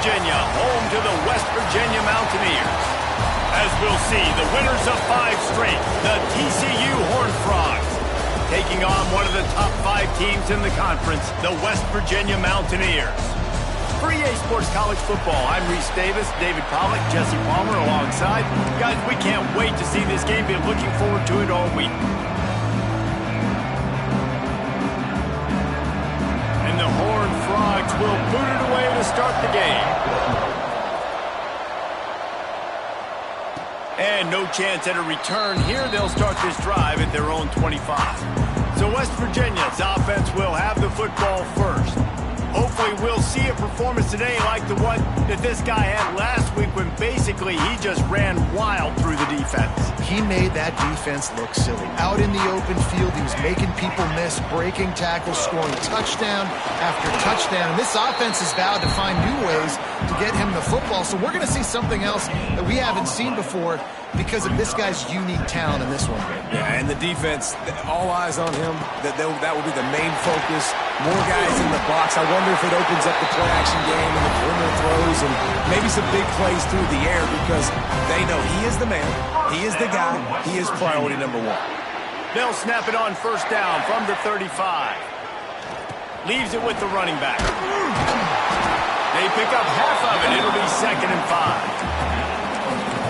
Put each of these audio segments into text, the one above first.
Virginia, home to the West Virginia Mountaineers. As we'll see, the winners of 5 straight, the TCU Horned Frogs, taking on one of the top 5 teams in the conference, the West Virginia Mountaineers. For EA Sports College Football, I'm Reese Davis, David Pollack, Jesse Palmer alongside. Guys, we can't wait to see this game. Been looking forward to it all week. And the Horned Frogs will boot it away to start the game. And no chance at a return here. They'll start this drive at their own 25. So West Virginia's offense will have the football first. Hopefully we'll see a performance today like the one that this guy had last week when basically he just ran wild through the defense. He made that defense look silly. Out in the open field, he was making people miss, breaking tackles, scoring touchdown after touchdown. And this offense has vowed to find new ways to get him the football. So we're going to see something else that we haven't seen before because of this guy's unique talent in this one. Yeah, and the defense, all eyes on him. That will be the main focus. More guys in the box. I wonder if it opens up the play-action game and the perimeter throws and maybe some big plays through the air because they know he is the man, he is the guy, he is priority number 1. They'll snap it on first down from the 35. Leaves it with the running back. They pick up half of it. It'll be 2nd and 5.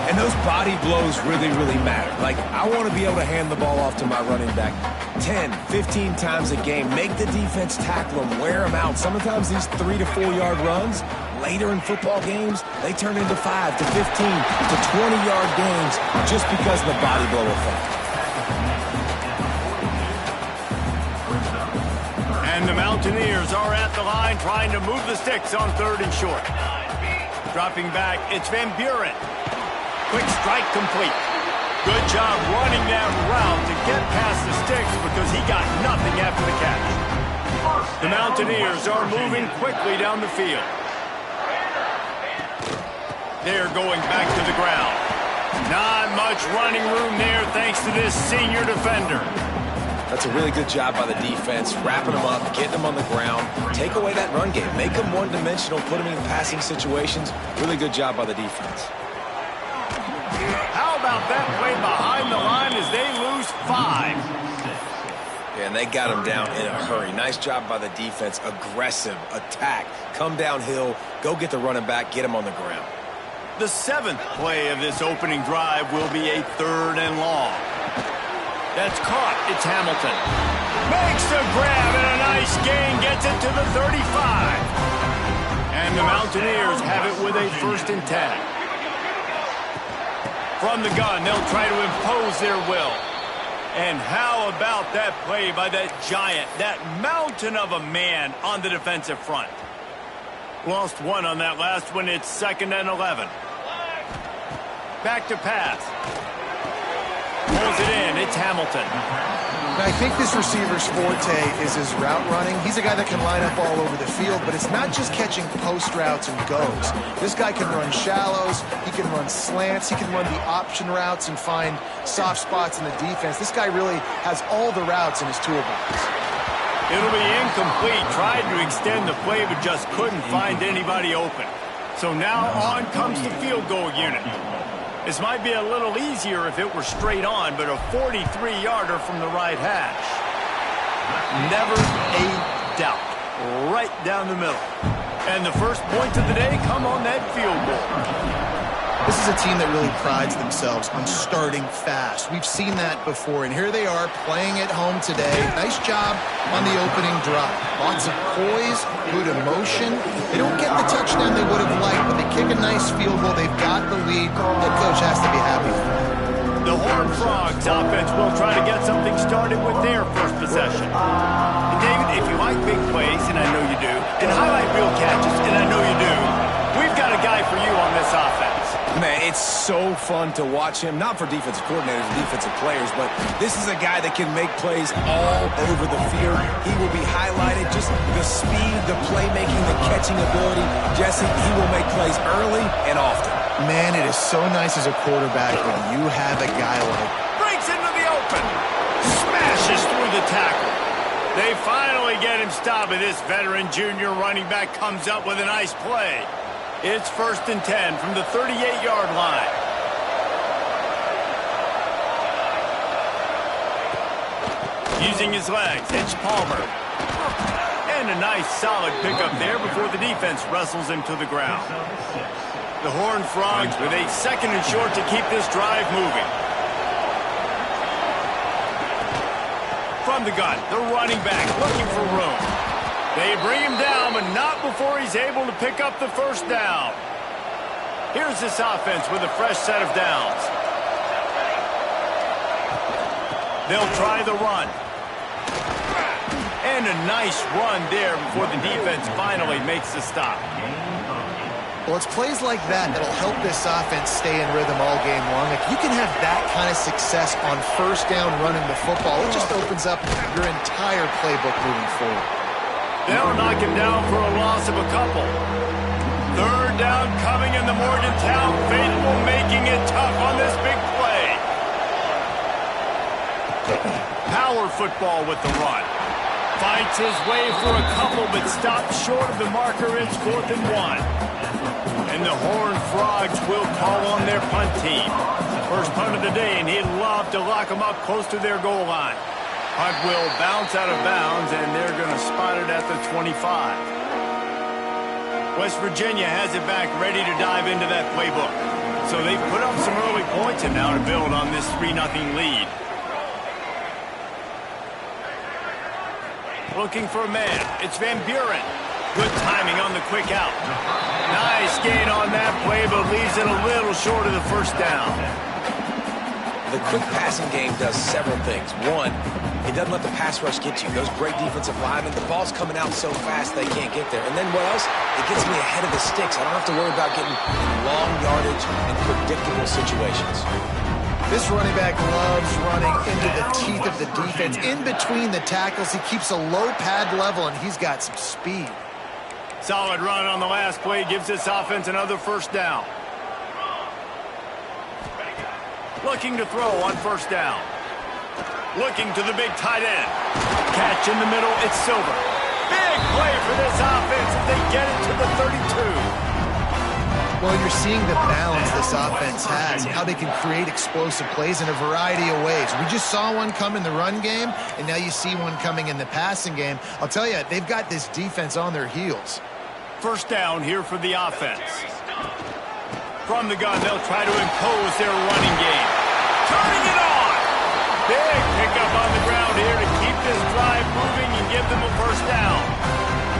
And those body blows really, really matter. Like, I want to be able to hand the ball off to my running back 10, 15 times a game. Make the defense tackle them, wear them out. Sometimes these 3 to 4 yard runs, later in football games, they turn into 5 to 15 to 20-yard games just because of the body blow effect. And the Mountaineers are at the line trying to move the sticks on 3rd and short. Dropping back, it's Van Buren. Quick strike complete. Good job running that route to get past the sticks because he got nothing after the catch. The Mountaineers are moving quickly down the field. They're going back to the ground. Not much running room there thanks to this senior defender. That's a really good job by the defense, wrapping them up, getting them on the ground, take away that run game, make them one-dimensional, put them in passing situations. Really good job by the defense. How about that play behind the line as they lose 5? Yeah, and they got him down in a hurry. Nice job by the defense. Aggressive, attack, come downhill, go get the running back, get him on the ground. The 7th play of this opening drive will be a 3rd and long. That's caught. It's Hamilton. Makes the grab and a nice gain. Gets it to the 35. And the Mountaineers have it with a 1st and 10. From the gun, they'll try to impose their will. And how about that play by that giant, that mountain of a man on the defensive front? Lost 1 on that last one. It's 2nd and 11. Back to pass. Pulls it in. It's Hamilton. I think this receiver's forte is his route running. He's a guy that can line up all over the field, but it's not just catching post routes and goes. This guy can run shallows, he can run slants, he can run the option routes and find soft spots in the defense. This guy really has all the routes in his toolbox. It'll be incomplete. Tried to extend the play, but just couldn't find anybody open. So now on comes the field goal unit. This might be a little easier if it were straight on, but a 43-yarder from the right hash. Never a doubt. Right down the middle. And the first points of the day come on that field goal. This is a team that really prides themselves on starting fast. We've seen that before, and here they are playing at home today. Nice job on the opening drive. Lots of poise, good emotion. They don't get the touchdown they would have liked, but they kick a nice field goal. They've got the lead. Head coach has to be happy with that. The Horned Frogs offense will try to get something started with their first possession. And David, if you like big plays, and I know you do, and highlight real catches, and I know you do, we've got a guy for you on this offense. Man, it's so fun to watch him, not for defensive coordinators and defensive players, but this is a guy that can make plays all over the field. He will be highlighted, just the speed, the playmaking, the catching ability. Jesse, he will make plays early and often. Man, it is so nice as a quarterback when you have a guy like... Breaks into the open. Smashes through the tackle. They finally get him stopped, and this veteran junior running back comes up with a nice play. It's 1st and 10 from the 38-yard line. Using his legs, it's Palmer. And a nice solid pickup there before the defense wrestles him to the ground. The Horned Frogs with a 2nd and short to keep this drive moving. From the gun, the running back looking for room. They bring him down, but not before he's able to pick up the 1st down. Here's this offense with a fresh set of downs. They'll try the run. And a nice run there before the defense finally makes the stop. Well, it's plays like that that'll help this offense stay in rhythm all game long. If you can have that kind of success on 1st down running the football, it just opens up your entire playbook moving forward. They'll knock him down for a loss of a couple. 3rd down coming in the Morgantown faithful, making it tough on this big play. Power football with the run. Fights his way for a couple, but stops short of the marker. It's 4th and 1. And the Horned Frogs will call on their punt team. First punt of the day, and he'd love to lock them up close to their goal line. Punt will bounce out of bounds, and they're going to spot it at the 25. West Virginia has it back ready to dive into that playbook. So they put up some early points and now to build on this 3-0 lead. Looking for a man. It's Van Buren. Good timing on the quick out. Nice gain on that play, but leaves it a little short of the 1st down. The quick passing game does several things. One, it doesn't let the pass rush get you. Those great defensive linemen, the ball's coming out so fast they can't get there. And then what else? It gets me ahead of the sticks. I don't have to worry about getting long yardage and predictable situations. This running back loves running into the teeth of the defense. In between the tackles, he keeps a low pad level, and he's got some speed. Solid run on the last play. Gives this offense another 1st down. Looking to throw on 1st down. Looking to the big tight end. Catch in the middle. It's Silver. Big play for this offense as they get it to the 32. Well, you're seeing the balance this offense has, how they can create explosive plays in a variety of ways. We just saw one come in the run game, and now you see one coming in the passing game. I'll tell you, they've got this defense on their heels. 1st down here for the offense. From the gun, they'll try to impose their running game. Turning it on! Big pickup on the ground here to keep this drive moving and give them a 1st down.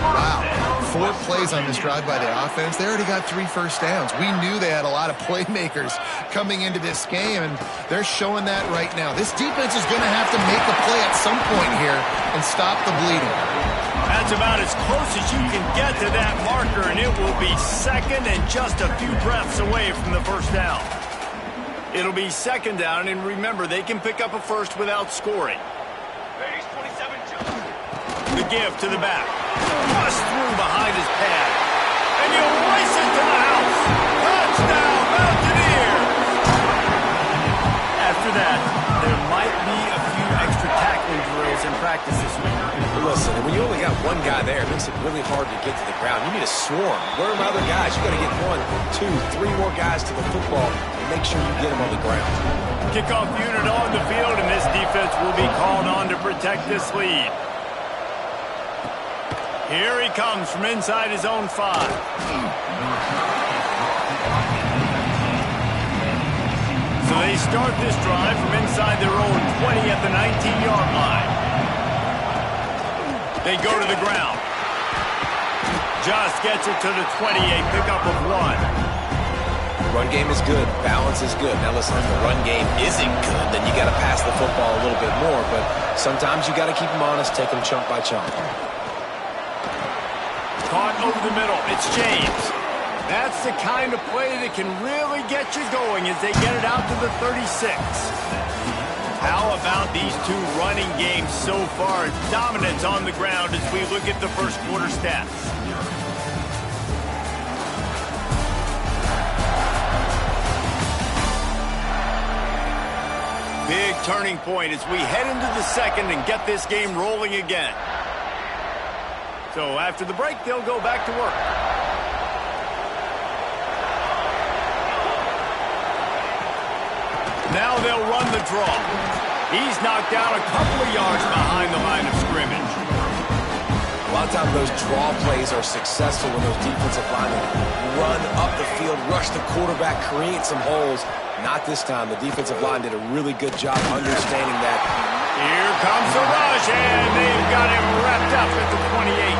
Wow. 4 plays on this drive by the offense. They already got 3 1st downs. We knew they had a lot of playmakers coming into this game, and they're showing that right now. This defense is going to have to make a play at some point here and stop the bleeding. That's about as close as you can get to that marker, and it will be 2nd and just a few breaths away from the 1st down. It'll be 2nd down, and remember, they can pick up a 1st without scoring. The give to the back. Bust through behind his pad. And you race it to the house. Touchdown, Mountaineers! After that, there might be a few extra tackling drills in practice this week. Listen, when you only got one guy there, it makes it really hard to get to the ground. You need a swarm. Where are my other guys? You got to get 1, 2, 3 more guys to the football and make sure you get them on the ground. Kickoff unit on the field, and this defense will be called on to protect this lead. Here he comes from inside his own 5. So they start this drive from inside their own 20 at the 19-yard line. They go to the ground. Just gets it to the 20, a pickup of 1. Run game is good. Balance is good. Now listen, if the run game isn't good, then you got to pass the football a little bit more. But sometimes you got to keep them honest, take them chunk by chunk. Caught over the middle. It's James. That's the kind of play that can really get you going as they get it out to the 36. How about these 2 running games so far? Dominance on the ground as we look at the first quarter stats. Big turning point as we head into the 2nd and get this game rolling again. So after the break, they'll go back to work. Now they'll run the draw. He's knocked down a couple of yards behind the line of scrimmage. A lot of times those draw plays are successful when those defensive linemen run up the field, rush the quarterback, create some holes. Not this time. The defensive line did a really good job understanding that. Here comes the rush, and they've got him wrapped up at the 28.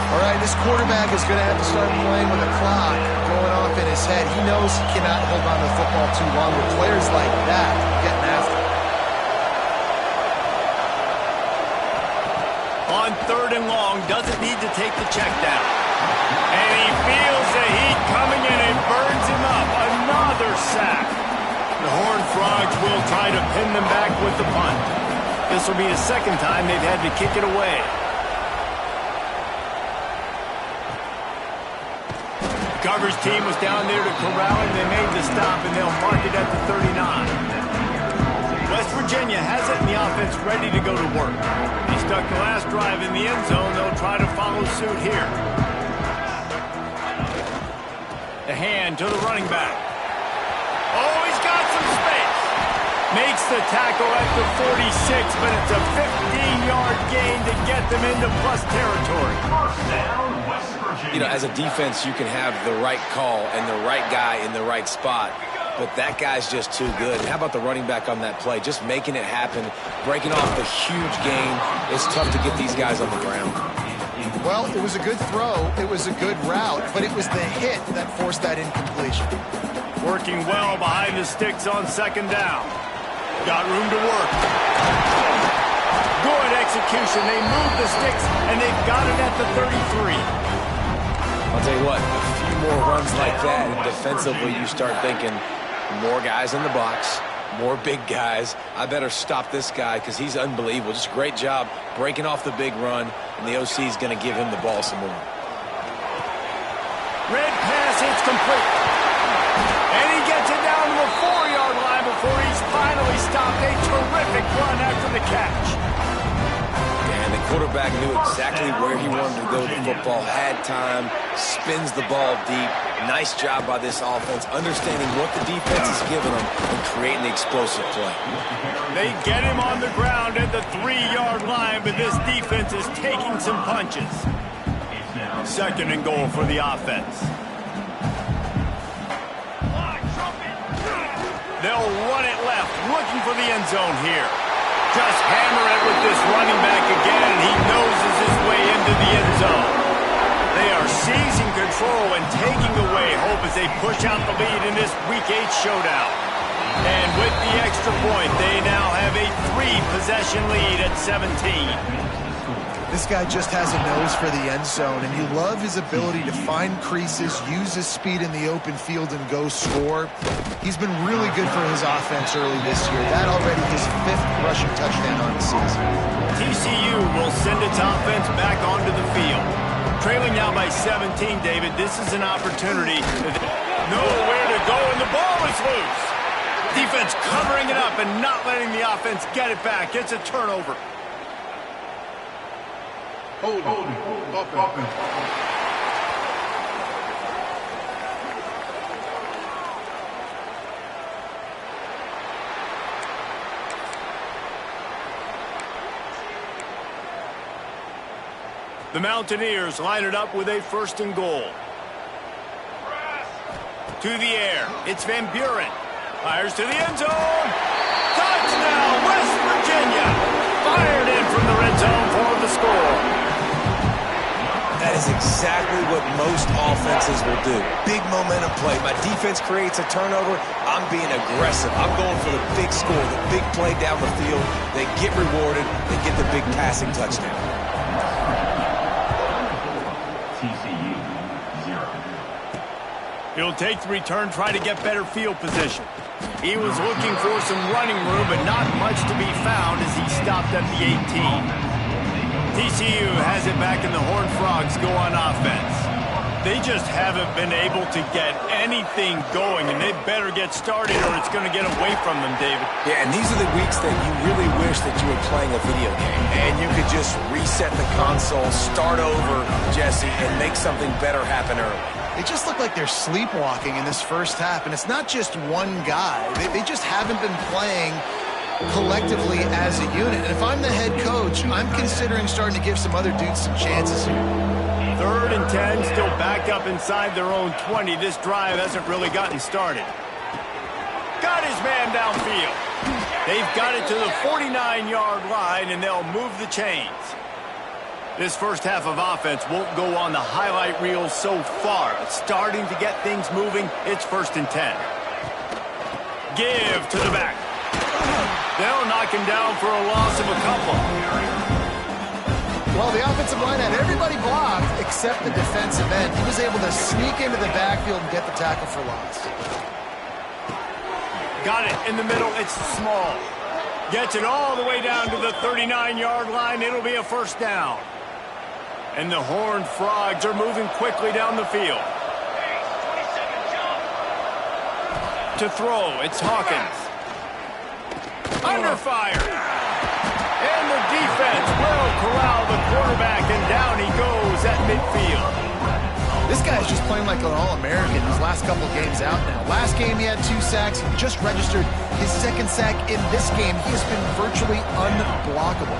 All right, this quarterback is going to have to start playing with a clock going off in his head. He knows he cannot hold on to the football too long with players like that getting after him. On 3rd and long, doesn't need to take the check down. And he feels the heat coming in and burns him up. Another sack. The Horned Frogs will try to pin them back with the punt. This will be the second time they've had to kick it away. Coverage team was down there to corral him. They made the stop, and they'll mark it at the 39. West Virginia has it in the offense ready to go to work. He stuck the last drive in the end zone. They'll try to follow suit here. The hand to the running back. Oh, he's got some space. Makes the tackle at the 46, but it's a 15-yard gain to get them into plus territory. First down, West Virginia. You know, as a defense, you can have the right call and the right guy in the right spot. But that guy's just too good. And how about the running back on that play? Just making it happen, breaking off the huge gain. It's tough to get these guys on the ground. Well, it was a good throw. It was a good route, but it was the hit that forced that incompletion. Working well behind the sticks on 2nd down. Got room to work. Good execution. They moved the sticks, and they've got it at the 33. I'll tell you what, a few more runs like that, and defensively you start thinking, more guys in the box, more big guys. I better stop this guy because he's unbelievable. Just a great job breaking off the big run, and the OC is going to give him the ball some more. Red pass, it's complete. And he gets it down to the 4-yard line before he's finally stopped. A terrific run after the catch. And the quarterback knew exactly where he wanted to go with the football, had time, spins the ball deep. Nice job by this offense, understanding what the defense is giving them and creating the explosive play. They get him on the ground at the 3-yard line, but this defense is taking some punches. 2nd and goal for the offense. They'll run it left, looking for the end zone here. Just hammer it with this running back again, and he noses his way into the end zone. They are seizing control and taking away hope as they push out the lead in this Week 8 showdown. And with the extra point, they now have a 3-possession lead at 17. This guy just has a nose for the end zone, and you love his ability to find creases, use his speed in the open field, and go score. He's been really good for his offense early this year. That already his 5th rushing touchdown on the season. TCU will send its offense back onto the field. Trailing now by 17, David. This is an opportunity. Nowhere to go, and the ball is loose. Defense covering it up and not letting the offense get it back. It's a turnover. Offense. The Mountaineers line it up with a 1st and goal. To the air. It's Van Buren. Fires to the end zone. Touchdown, West Virginia. Fired in from the red zone for the score. That is exactly what most offenses will do. Big momentum play. My defense creates a turnover. I'm being aggressive. I'm going for the big score, the big play down the field. They get rewarded. They get the big passing touchdown. TCU 0. He'll take the return, try to get better field position. He was looking for some running room, but not much to be found as he stopped at the 18. TCU has it back, and the Horned Frogs go on offense. They just haven't been able to get anything going, and they better get started or it's going to get away from them, David. Yeah, and these are the weeks that you really wish that you were playing a video game and you could just reset the console, start over, Jesse, and make something better happen early. They just look like they're sleepwalking in this first half, and it's not just one guy. They just haven't been playing collectively as a unit. And if I'm the head coach, I'm considering starting to give some other dudes some chances here. 3rd and 10, still backed up inside their own 20. This drive hasn't really gotten started. Got his man downfield. They've got it to the 49-yard line, and they'll move the chains. This first half of offense won't go on the highlight reel so far, but starting to get things moving, it's 1st and 10. Give to the back. They'll knock him down for a loss of a couple. Well, the offensive line had everybody blocked except the defensive end. He was able to sneak into the backfield and get the tackle for loss. Got it in the middle. It's small. Gets it all the way down to the 39-yard line. It'll be a 1st down. And the Horned Frogs are moving quickly down the field. To throw, it's Hawkins. Under fire. And the defense will corral the quarterback, and down he goes at midfield. This guy's just playing like an All-American these last couple games out now. Last game he had 2 sacks. He just registered his 2nd sack in this game. He has been virtually unblockable.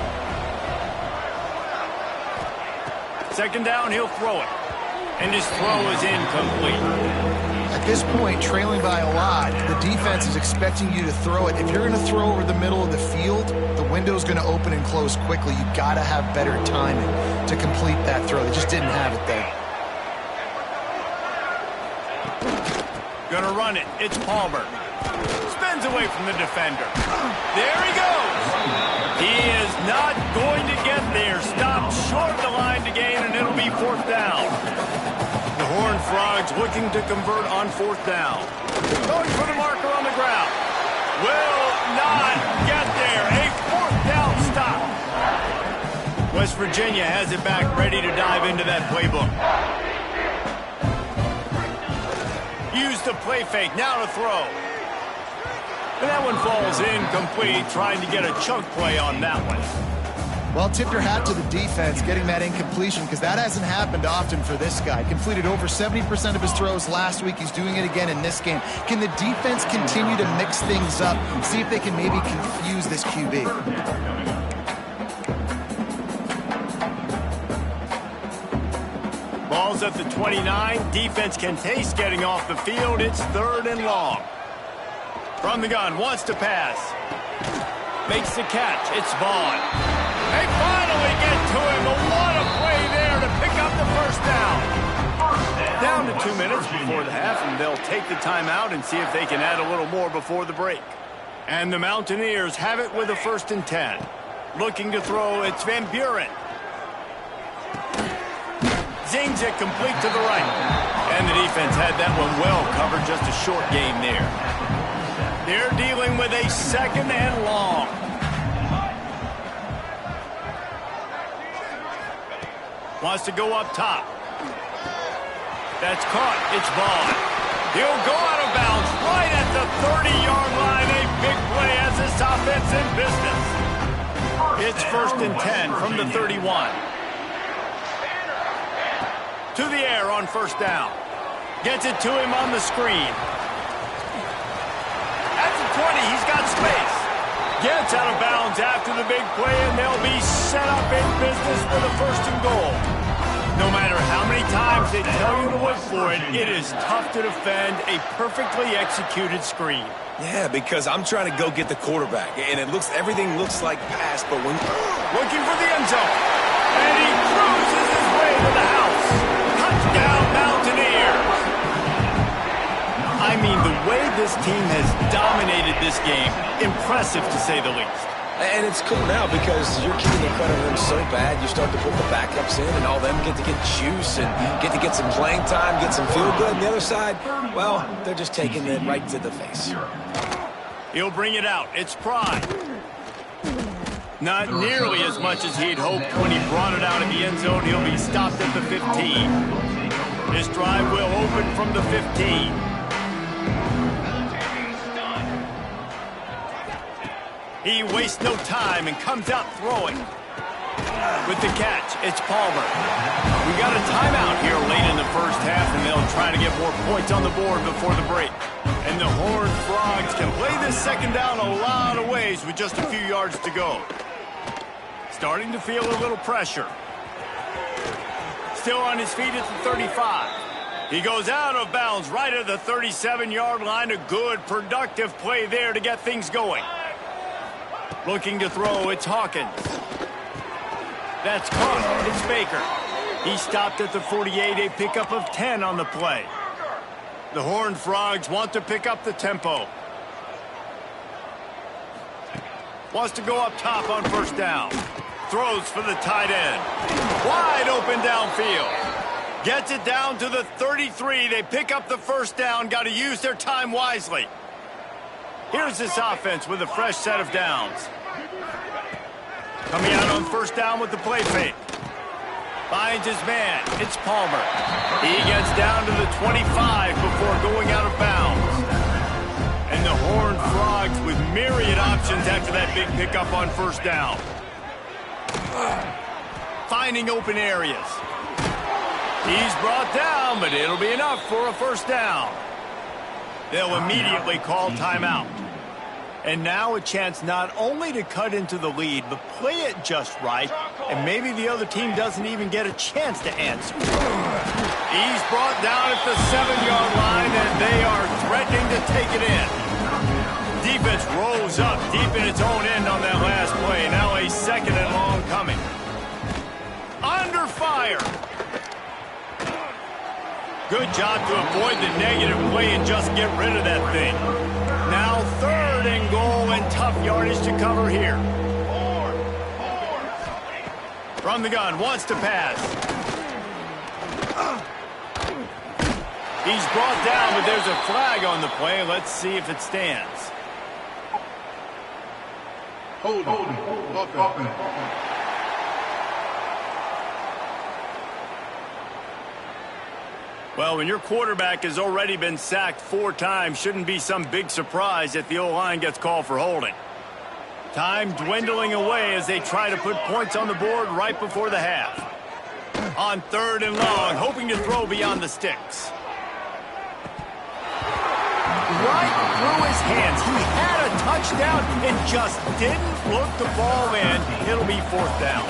2nd down, he'll throw it. And his throw is incomplete. At this point, trailing by a lot, the defense is expecting you to throw it. If you're going to throw over the middle of the field, the window's going to open and close quickly. You've got to have better timing to complete that throw. They just didn't have it there. Gonna run it. It's Palmer. Spins away from the defender. There he goes. He is not going to get there. Stopped short of the line to gain, and it'll be 4th down. The Horned Frogs looking to convert on 4th down. Going for the marker on the ground. Will not get there. A 4th down stop. West Virginia has it back, ready to dive into that playbook. Use the play fake, now to throw. And that one falls incomplete, trying to get a chunk play on that one. Well, tip your hat to the defense getting that incompletion, because that hasn't happened often for this guy. Completed over 70% of his throws last week. He's doing it again in this game. Can the defense continue to mix things up, see if they can maybe confuse this QB? Ball's at the 29. Defense can taste getting off the field. It's 3rd and long. From the gun, wants to pass. Makes the catch. It's Vaughn. They finally get to him. What a play there to pick up the 1st down. Down to 2 minutes before the half, and they'll take the timeout and see if they can add a little more before the break. And the Mountaineers have it with a 1st and 10. Looking to throw, it's Van Buren. Zings it complete to the right. And the defense had that one well covered, just a short game there. They're dealing with a 2nd and long. Wants to go up top. That's caught. It's Vaughn. He'll go out of bounds right at the 30-yard line. A big play as this offense in business. It's 1st and 10 from the 31. To the air on 1st down. Gets it to him on the screen. At the 20, he's got space. Gets out of bounds after the big play, and they'll be set up in business for the 1st and goal. No matter how many times they tell you to look for it, it is tough to defend a perfectly executed screen. Yeah, because I'm trying to go get the quarterback, and everything looks like pass, but when... Looking for the end zone. And he cruises his way to the house. Touchdown, Mountaineers. I mean, the way this team has dominated this game, impressive to say the least. And it's cool now because you're keeping the credit room so bad, you start to put the backups in, and all them get to get juice and get to get some playing time, get some feel good. And the other side, well, they're just taking it right to the face. He'll bring it out. It's Pride. Not nearly as much as he'd hoped when he brought it out of the end zone. He'll be stopped at the 15. This drive will open from the 15. He wastes no time and comes out throwing. With the catch, it's Palmer. We got a timeout here late in the first half, and they'll try to get more points on the board before the break. And the Horned Frogs can play this second down a lot of ways with just a few yards to go. Starting to feel a little pressure. Still on his feet at the 35. He goes out of bounds right at the 37-yard line. A good, productive play there to get things going. Looking to throw, it's Hawkins. That's caught. It's Baker. He stopped at the 48, a pickup of 10 on the play. The Horned Frogs want to pick up the tempo. Wants to go up top on first down. Throws for the tight end. Wide open downfield. Gets it down to the 33. They pick up the first down. Got to use their time wisely. Here's this offense with a fresh set of downs. Coming out on first down with the play fake. Finds his man. It's Palmer. He gets down to the 25 before going out of bounds. And the Horned Frogs with myriad options after that big pickup on first down. Finding open areas. He's brought down, but it'll be enough for a first down. They'll immediately call timeout. And now a chance not only to cut into the lead, but play it just right, and maybe the other team doesn't even get a chance to answer. He's brought down at the 7-yard line, and they are threatening to take it in. Defense rose up deep in its own end on that last play. Now a second and long coming. Under fire. Good job to avoid the negative play and just get rid of that thing. Now third and goal and tough yardage to cover here. From the gun, wants to pass. He's brought down, but there's a flag on the play. Let's see if it stands. Hold on. Well, when your quarterback has already been sacked 4 times, shouldn't be some big surprise if the O-line gets called for holding. Time dwindling away as they try to put points on the board right before the half. On third and long, hoping to throw beyond the sticks. Right through his hands. He had a touchdown and just didn't look the ball in. It'll be fourth down.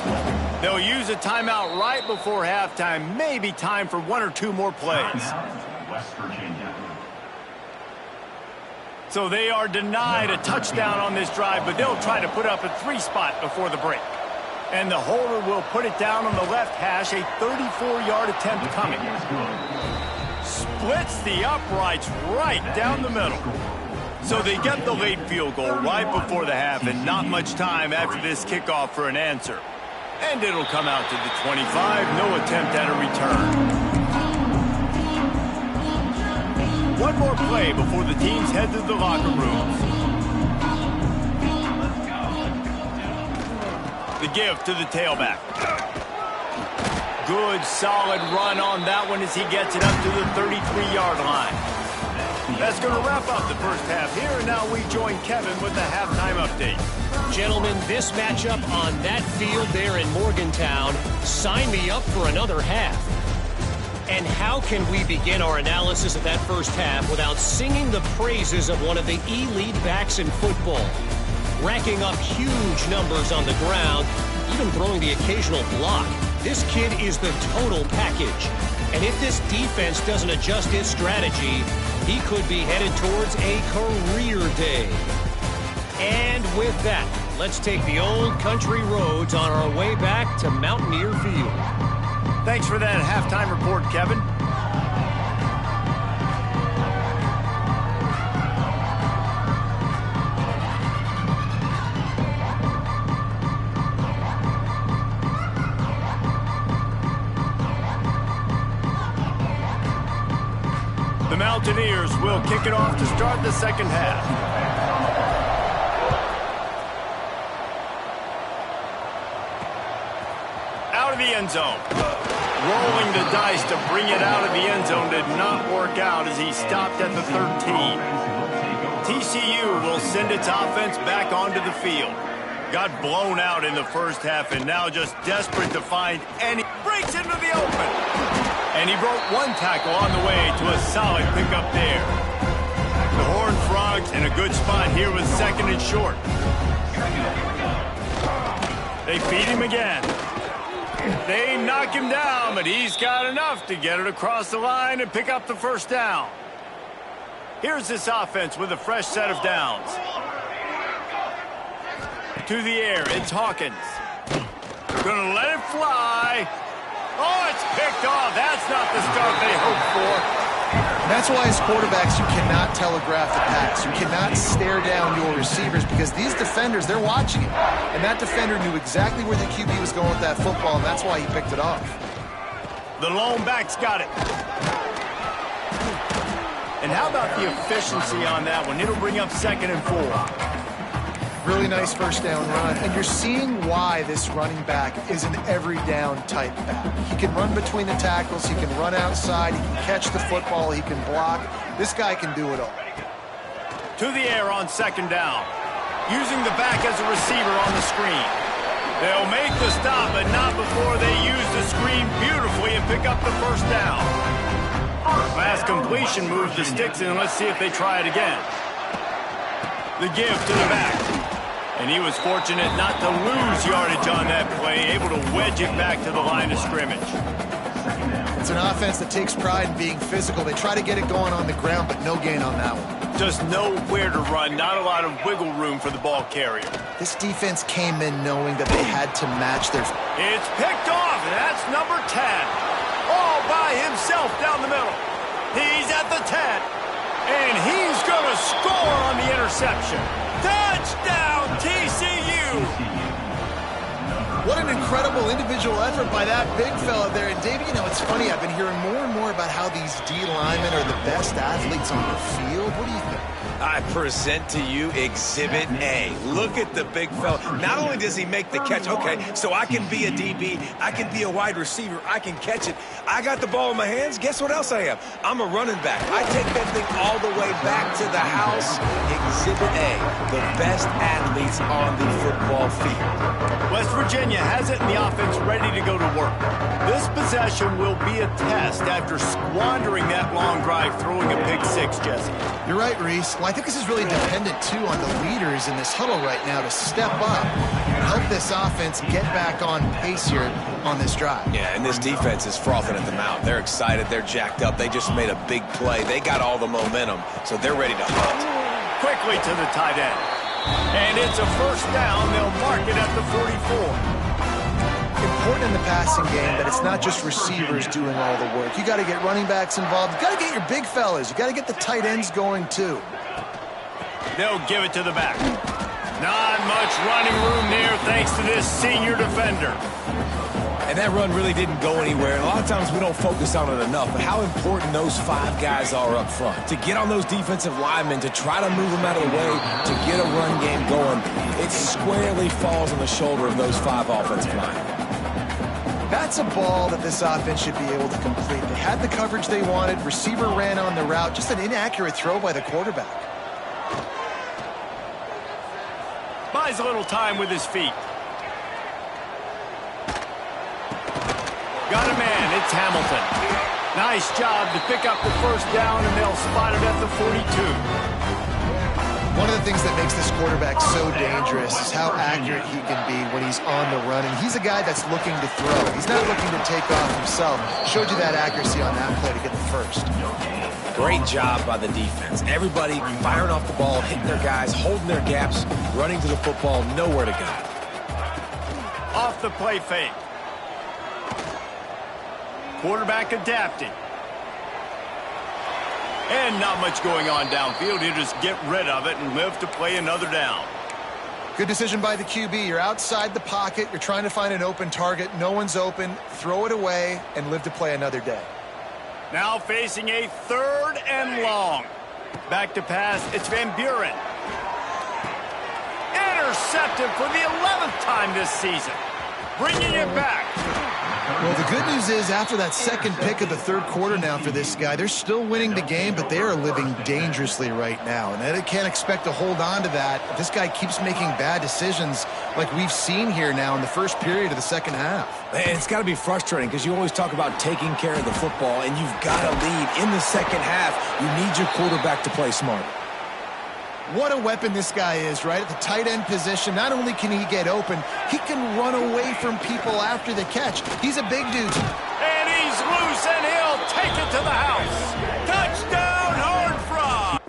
They'll use a timeout right before halftime. Maybe time for 1 or 2 more plays. West Virginia. So they are denied a touchdown on this drive, but they'll try to put up a 3 spot before the break. And the holder will put it down on the left hash, a 34-yard attempt coming. Splits the uprights right down the middle. So they get the late field goal right before the half, and not much time after this kickoff for an answer. And it'll come out to the 25, no attempt at a return. One more play before the teams head to the locker rooms. The give to the tailback. Good, solid run on that one as he gets it up to the 33-yard line. That's going to wrap up the first half here, and now we join Kevin with the halftime update. Gentlemen, this matchup on that field there in Morgantown, sign me up for another half. And how can we begin our analysis of that first half without singing the praises of one of the elite backs in football? Racking up huge numbers on the ground, even throwing the occasional block. This kid is the total package. And if this defense doesn't adjust its strategy, he could be headed towards a career day. And with that, let's take the old country roads on our way back to Mountaineer Field. Thanks for that halftime report, Kevin. The Mountaineers will kick it off to start the second half. Out of the end zone. Rolling the dice to bring it out of the end zone did not work out as he stopped at the 13. TCU will send its offense back onto the field. Got blown out in the first half and now just desperate to find any. Breaks into the open. And he broke one tackle on the way to a solid pickup there. The Horned Frogs in a good spot here with 2nd and short. They feed him again. They knock him down, but he's got enough to get it across the line and pick up the first down. Here's this offense with a fresh set of downs. To the air, it's Hawkins. Gonna let it fly. Oh, it's picked off. That's not the start they hoped for. That's why as quarterbacks you cannot telegraph the pass. You cannot stare down your receivers because these defenders, they're watching it. And that defender knew exactly where the QB was going with that football, and that's why he picked it off. The lone back's got it. And how about the efficiency on that one? It'll bring up 2nd and 4. Really nice first down run. And you're seeing why this running back is an every down type back. He can run between the tackles. He can run outside. He can catch the football. He can block. This guy can do it all. To the air on 2nd down. Using the back as a receiver on the screen. They'll make the stop, but not before they use the screen beautifully and pick up the first down. Last completion moves the sticks in. Let's see if they try it again. The give to the back. And he was fortunate not to lose yardage on that play, able to wedge it back to the line of scrimmage. It's an offense that takes pride in being physical. They try to get it going on the ground, but no gain on that one. Just nowhere to run, not a lot of wiggle room for the ball carrier. This defense came in knowing that they had to match their... It's picked off, and that's number 10. All by himself down the middle. He's at the 10. And he's going to score on the interception. Touchdown, TCU! What an incredible individual effort by that big fella there. And, Davey, you know, it's funny. I've been hearing more and more about how these D linemen are the best athletes on the field. What do you think? I present to you Exhibit A. Look at the big fella. Not only does he make the catch, okay, so I can be a DB, I can be a wide receiver, I can catch it. I got the ball in my hands. Guess what else I am? I'm a running back. I take that thing all the way back to the house. Exhibit A, the best athletes on the football field. West Virginia has it in the offense ready to go to work. This possession will be a test after squandering that long drive, throwing a pick 6, Jesse. You're right, Reese. Well, I think this is really dependent, too, on the leaders in this huddle right now to step up and help this offense get back on pace here on this drive. Yeah, and this defense is frothing at the mouth. They're excited. They're jacked up. They just made a big play. They got all the momentum, so they're ready to hunt. Quickly to the tight end. And it's a first down. They'll mark it at the 44. Important in the passing game that it's not just receivers doing all the work. You got to get running backs involved. You got to get your big fellas. You got to get the tight ends going, too. They'll give it to the back. Not much running room there thanks to this senior defender. And that run really didn't go anywhere. And a lot of times we don't focus on it enough, but how important those 5 guys are up front. To get on those defensive linemen, to try to move them out of the way, to get a run game going, it squarely falls on the shoulder of those 5 offensive linemen. That's a ball that this offense should be able to complete. They had the coverage they wanted. Receiver ran on the route. Just an inaccurate throw by the quarterback. Buys a little time with his feet. Got a man. It's Hamilton. Nice job to pick up the first down, and they'll spot it at the 42. One of the things that makes this quarterback so dangerous is how accurate he can be when he's on the run. And he's a guy that's looking to throw. He's not looking to take off himself. Showed you that accuracy on that play to get the first. Great job by the defense. Everybody firing off the ball, hitting their guys, holding their gaps, running to the football, nowhere to go. Off the play fake. Quarterback adapting. And not much going on downfield. He'll just get rid of it and live to play another down. Good decision by the QB. You're outside the pocket. You're trying to find an open target. No one's open. Throw it away and live to play another day. Now facing a 3rd and long. Back to pass. It's Van Buren. Intercepted for the 11th time this season. Bringing it back. Well, the good news is after that second pick of the third quarter now for this guy, they're still winning the game, but they are living dangerously right now. And they can't expect to hold on to that if this guy keeps making bad decisions like we've seen here now in the first period of the second half. And it's got to be frustrating because you always talk about taking care of the football, and you've got to lead in the second half. You need your quarterback to play smart. What a weapon this guy is, right? At the tight end position, not only can he get open, he can run away from people after the catch. He's a big dude. And he's loose, and he'll take it to the house. Touchdown, Horned Frog!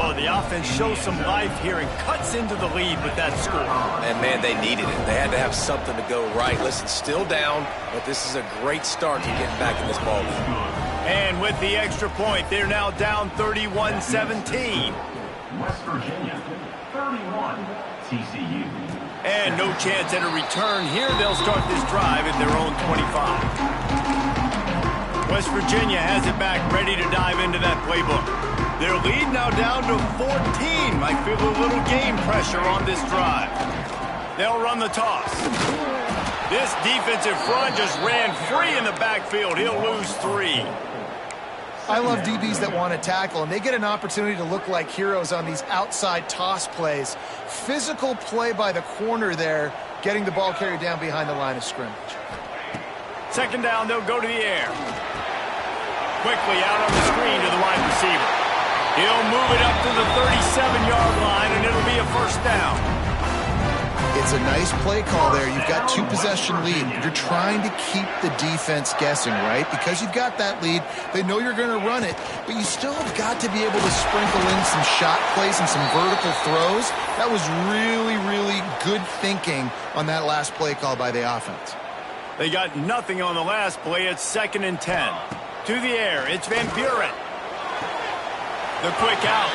Oh, the offense shows some life here and cuts into the lead with that score. And, man, they needed it. They had to have something to go right. Listen, still down, but this is a great start to getting back in this ball game. And with the extra point, they're now down 31-17. West Virginia, 31, TCU. And no chance at a return here. They'll start this drive at their own 25. West Virginia has it back, ready to dive into that playbook. Their lead now down to 14. Might feel a little game pressure on this drive. They'll run the toss. This defensive front just ran free in the backfield. He'll lose 3. I love DBs that want to tackle, and they get an opportunity to look like heroes on these outside toss plays. Physical play by the corner there, getting the ball carried down behind the line of scrimmage. Second down, they'll go to the air. Quickly out on the screen to the wide receiver. He'll move it up to the 37-yard line, and it'll be a first down. It's a nice play call there. You've got 2-possession lead. You're trying to keep the defense guessing, right? Because you've got that lead, they know you're going to run it, but you still have got to be able to sprinkle in some shot plays and some vertical throws. That was really, really good thinking on that last play call by the offense. They got nothing on the last play. It's 2nd and 10. To the air, it's Van Buren. The quick out.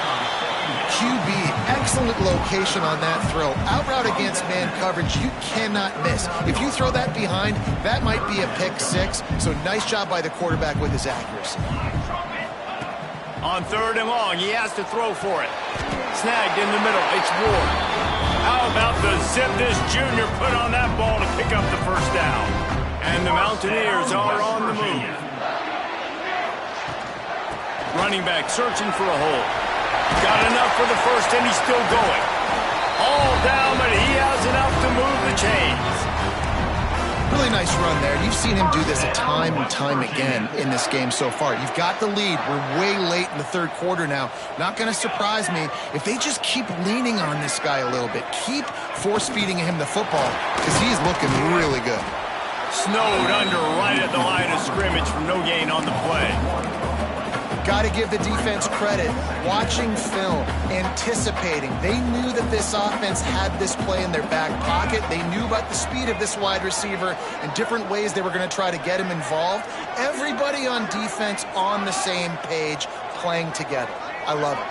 QB, excellent location on that throw. Out route against man coverage, you cannot miss. If you throw that behind, that might be a pick 6. So nice job by the quarterback with his accuracy. On 3rd and long, he has to throw for it. Snagged in the middle, it's Ward. How about the zip this junior put on that ball to pick up the first down? And the Mountaineers are on the move. Running back searching for a hole. Got enough for the first, and he's still going. All down, but he has enough to move the chains. Really nice run there. You've seen him do this time and time again in this game so far. You've got the lead. We're way late in the third quarter now. Not going to surprise me if they just keep leaning on this guy a little bit. Keep force-feeding him the football because he's looking really good. Snowed under right at the line of scrimmage from no gain on the play. Got to give the defense credit. Watching film, anticipating. They knew that this offense had this play in their back pocket. They knew about the speed of this wide receiver and different ways they were going to try to get him involved. Everybody on defense on the same page, playing together. I love it.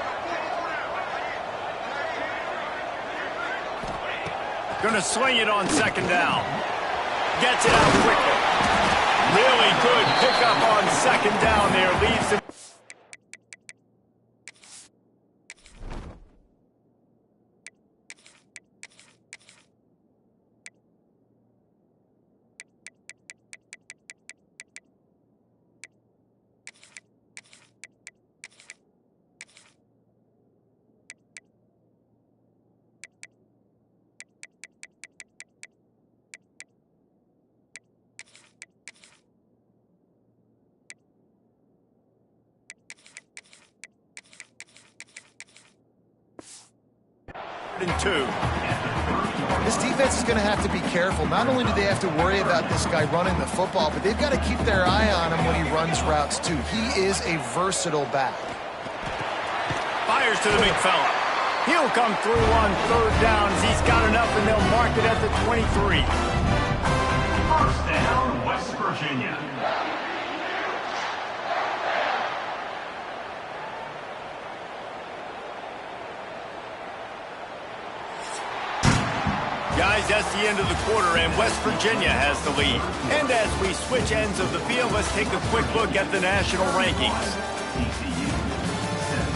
Going to sling it on 2nd down. Gets it out quickly. Really good pickup on 2nd down there. Leaves him. And 2. This defense is going to have to be careful. Not only do they have to worry about this guy running the football, but they've got to keep their eye on him when he runs routes too. He is a versatile back. Fires to the big fella. He'll come through on 3rd down as he's got enough, and they'll mark it at the 23. First down, West Virginia. Guys just the end of the quarter, and West Virginia has the lead. And as we switch ends of the field, let's take a quick look at the national rankings. TCU 7.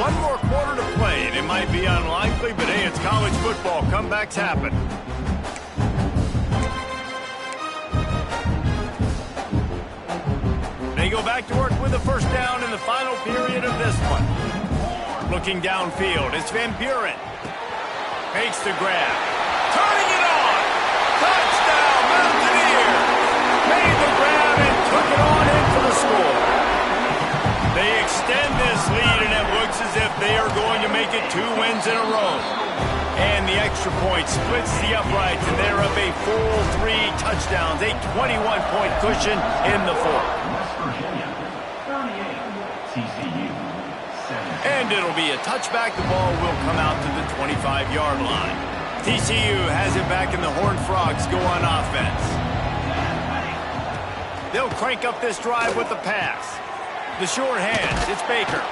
One more quarter to play, and it might be unlikely, but hey, it's college football. Comebacks happen. They go back to work with a first down in the final period of this one. Looking downfield, it's Van Buren. Makes the grab. Turning it on. Touchdown, Mountaineers. Made the grab and took it on in for the score. They extend this lead, and it looks as if they are going to make it 2 wins in a row. And the extra point splits the uprights, and they're up a full 3 touchdowns, a 21-point cushion in the fourth. West Virginia 38. TCU 7. And it'll be a touchback. The ball will come out to the 25-yard line. TCU has it back, and the Horned Frogs go on offense. They'll crank up this drive with the pass. The short hands, it's Baker.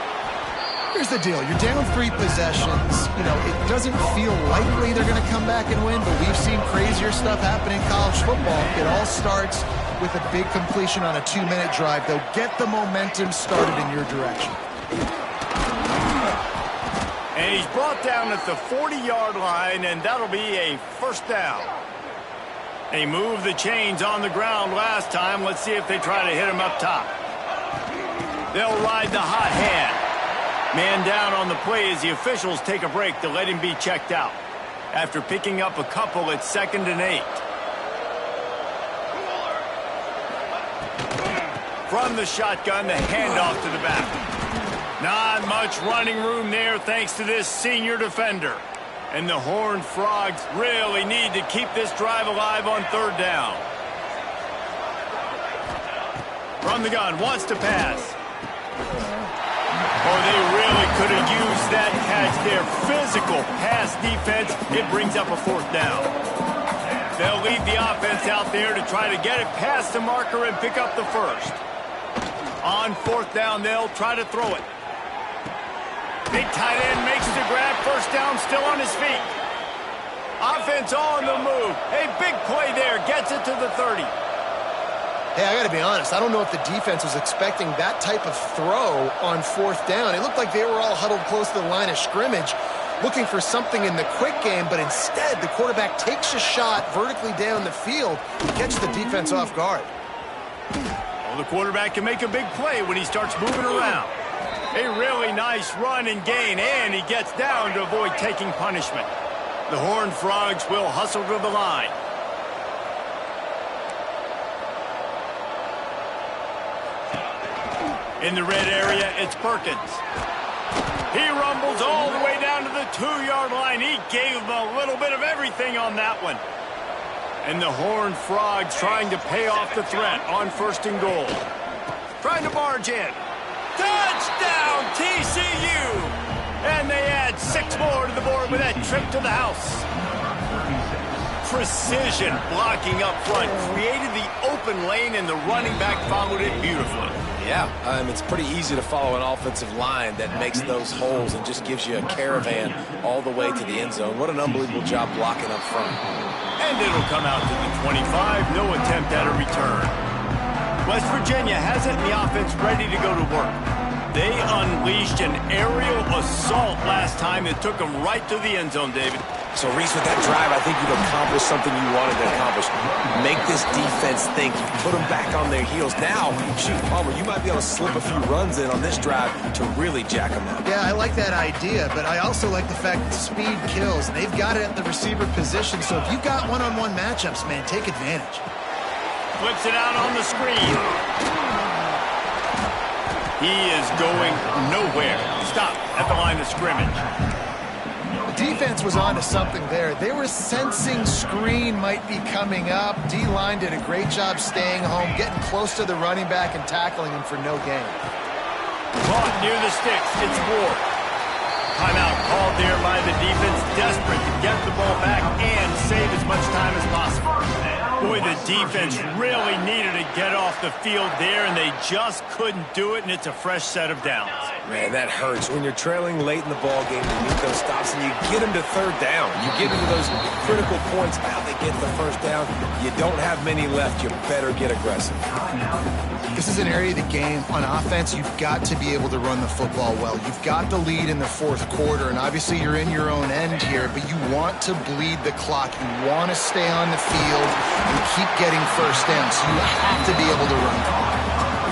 Here's the deal. You're down 3 possessions. You know, it doesn't feel likely they're going to come back and win, but we've seen crazier stuff happen in college football. It all starts with a big completion on a 2-minute drive. They'll get the momentum started in your direction. And he's brought down at the 40-yard line, and that'll be a first down. They moved the chains on the ground last time. Let's see if they try to hit him up top. They'll ride the hot hand. Man down on the play as the officials take a break to let him be checked out. After picking up a couple, it's 2nd and 8. From the shotgun, the handoff to the back. Not much running room there thanks to this senior defender. And the Horned Frogs really need to keep this drive alive on 3rd down. From the gun, wants to pass. Oh, they really could have used that catch there. Physical pass defense. It brings up a 4th down. They'll leave the offense out there to try to get it past the marker and pick up the first. On 4th down, they'll try to throw it. Big tight end makes the grab. First down, still on his feet. Offense on the move. A big play there. Gets it to the 30. Hey, I got to be honest. I don't know if the defense was expecting that type of throw on 4th down. It looked like they were all huddled close to the line of scrimmage, looking for something in the quick game, but instead the quarterback takes a shot vertically down the field and gets the defense off guard. Well, the quarterback can make a big play when he starts moving around. A really nice run and gain, and he gets down to avoid taking punishment. The Horned Frogs will hustle to the line. In the red area, it's Perkins. He rumbles all the way down to the 2-yard line. He gave them a little bit of everything on that one. And the Horned Frogs trying to pay off the threat on 1st and goal. Trying to barge in. Touchdown, TCU! And they add 6 more to the board with that trip to the house. Precision blocking up front created the open lane, and the running back followed it beautifully. Yeah, it's pretty easy to follow an offensive line that makes those holes and just gives you a caravan all the way to the end zone. What an unbelievable job blocking up front. And it'll come out to the 25. No attempt at a return. West Virginia has it in the offense ready to go to work. They unleashed an aerial assault last time that took them right to the end zone, David. So, Reese, with that drive, I think you've accomplished something you wanted to accomplish. Make this defense think. You put them back on their heels. Now, shoot, Palmer, you might be able to slip a few runs in on this drive to really jack them up. Yeah, I like that idea, but I also like the fact that speed kills. They've got it at the receiver position, so if you've got one-on-one matchups, man, take advantage. Flips it out on the screen. He is going nowhere. Stop at the line of scrimmage. Defense was on to something there. They were sensing screen might be coming up. D-line did a great job staying home, getting close to the running back and tackling him for no gain. Caught near the sticks. It's Ward. Timeout called there by the defense, desperate to get the ball back and save as much time as possible. First down, Boy, the defense really needed to get off the field there, and they just couldn't do it, and it's a fresh set of downs. Man, that hurts. When you're trailing late in the ball game, you need those stops, and you get them to third down. You get into those critical points. Now they get the first down. You don't have many left. You better get aggressive. This is an area of the game. On offense, you've got to be able to run the football well. You've got the lead in the fourth quarter, and obviously you're in your own end here, but you want to bleed the clock. You want to stay on the field and keep getting first down, so you have to be able to run.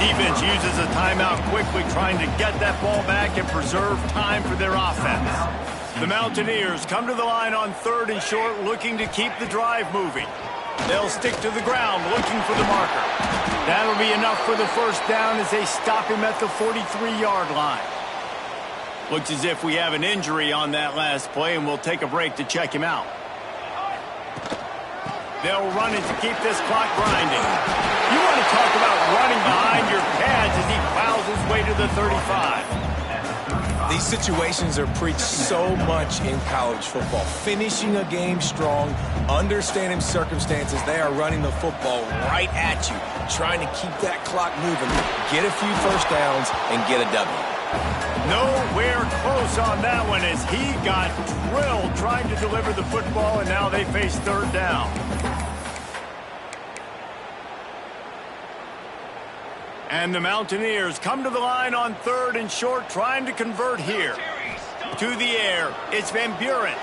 Defense uses a timeout quickly, trying to get that ball back and preserve time for their offense. The Mountaineers come to the line on 3rd and short, looking to keep the drive moving. They'll stick to the ground, looking for the marker. That'll be enough for the first down as they stop him at the 43-yard line. Looks as if we have an injury on that last play, and we'll take a break to check him out. They'll run it to keep this clock grinding. You want to talk about running behind your pads as he plows his way to the 35. These situations are preached so much in college football. Finishing a game strong, understanding circumstances. They are running the football right at you, trying to keep that clock moving, get a few first downs, and get a W. Nowhere close on that one as he got drilled trying to deliver the football, and now they face 3rd down. And the Mountaineers come to the line on 3rd and short, trying to convert here. To the air, it's Van Buren.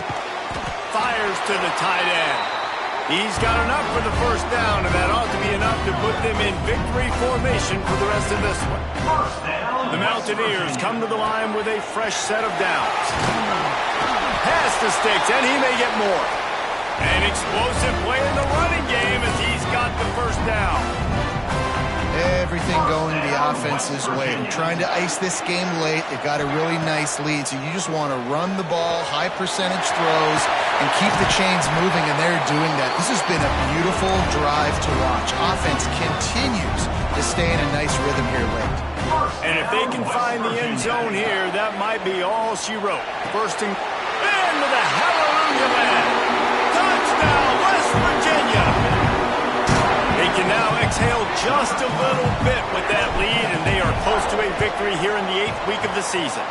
Fires to the tight end. He's got enough for the first down, and that ought to be enough to put them in victory formation for the rest of this one. The Mountaineers come to the line with a fresh set of downs. Pass to Sticks, and he may get more. An explosive play in the running game as he's got the first down. Everything going the offense's way. They're trying to ice this game late. They've got a really nice lead, so you just want to run the ball, high percentage throws, and keep the chains moving, and they're doing that. This has been a beautiful drive to watch. Offense continues to stay in a nice rhythm here late. And if they can find the end zone here, that might be all she wrote. First and into the hallelujah land. Touchdown, West Virginia. They can now exhale just a little bit with that lead, and they are close to a victory here in the 8th week of the season.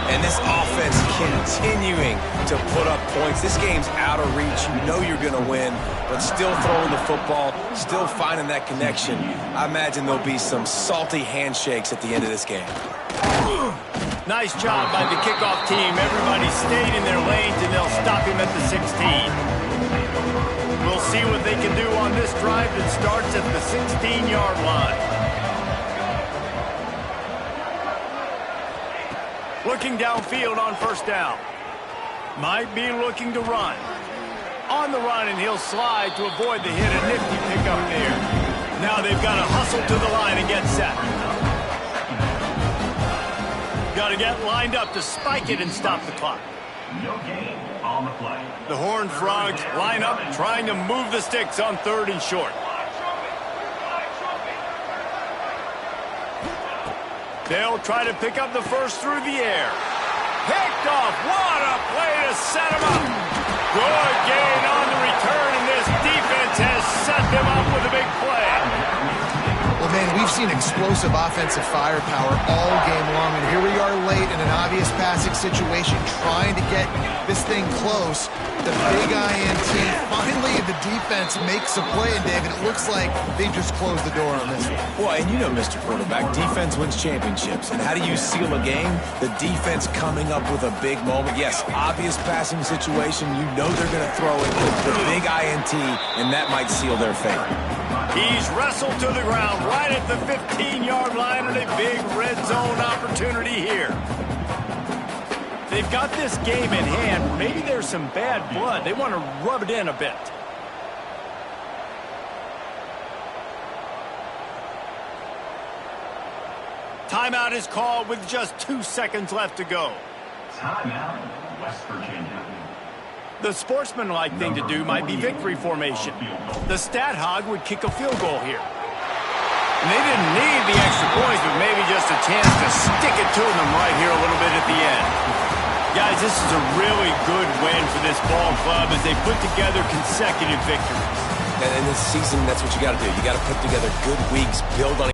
And this offense continuing to put up points. This game's out of reach. You know you're going to win, but still throwing the football, still finding that connection. I imagine there'll be some salty handshakes at the end of this game. Nice job by the kickoff team. Everybody stayed in their lanes, and they'll stop him at the 16. We'll see what they can do on this drive that starts at the 16-yard line. Looking downfield on first down. Might be looking to run. On the run, and he'll slide to avoid the hit. A nifty pickup there. Now they've got to hustle to the line and get set. Got to get lined up to spike it and stop the clock. No gain on the play. The Horned Frogs line up, trying to move the sticks on 3rd and short. They'll try to pick up the first through the air. Picked off. What a play to set him up. Good gain on the return, and this defense has set them up with a big play. Well, man, we've seen explosive offensive firepower all game long, and here we are late in an obvious passing situation, trying to get this thing close. The big INT, finally the defense makes a play, and David, it looks like they just closed the door on this one. Boy, and you know, Mr. Quarterback, defense wins championships. And how do you seal a game? The defense coming up with a big moment. Yes, obvious passing situation. You know they're going to throw it. The big INT, and that might seal their fate. He's wrestled to the ground right at the 15-yard line, and a big red zone opportunity here. They've got this game in hand. Maybe there's some bad blood. They want to rub it in a bit. Timeout is called with just 2 seconds left to go. Timeout, West Virginia. The sportsmanlike thing to do might be victory formation. The stat hog would kick a field goal here. And they didn't need the extra points, but maybe just a chance to stick it to them right here a little bit at the end. Guys, this is a really good win for this ball club as they put together consecutive victories. And in this season, that's what you got to do. You got to put together good weeks, build on